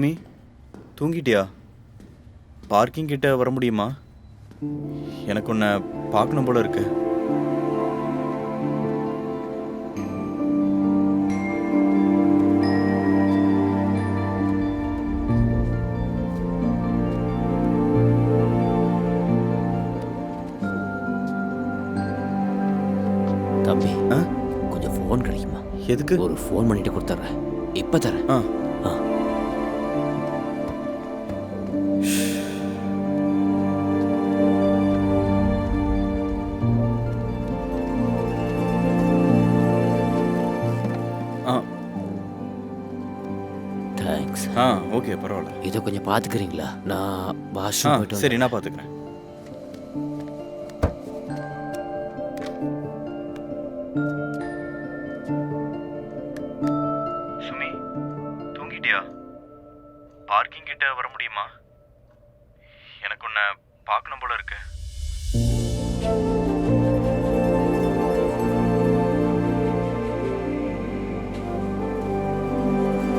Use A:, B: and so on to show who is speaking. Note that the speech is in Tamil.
A: மீ தூங்கிட்டியா? பார்க்கிங் கிட்ட வர முடியுமா? எனக்கு உன்னை பார்க்கணும் போல இருக்கு.
B: தம்பி கொஞ்சம் ஃபோன் கிடைக்குமா?
A: எதுக்கு?
B: ஒரு ஃபோன் பண்ணிட்டு கொடுத்துட்றேன். இப்போ தரேன்.
A: ஆ
B: ஆ
A: ஆ
B: தேங்க்ஸ்.
A: ஆ ஓகே, பரவாயில்ல.
B: இதை கொஞ்சம் பார்த்துக்கிறீங்களா? நான்
A: ஆ
B: வாஷ்ரூம் போயிட்டு
A: சரி, நான் பார்த்துக்கிறேன். சுமி தூங்கிட்டியா? பார்க்கிங் கிட்ட வர முடியுமா? எனக்கு உன்னை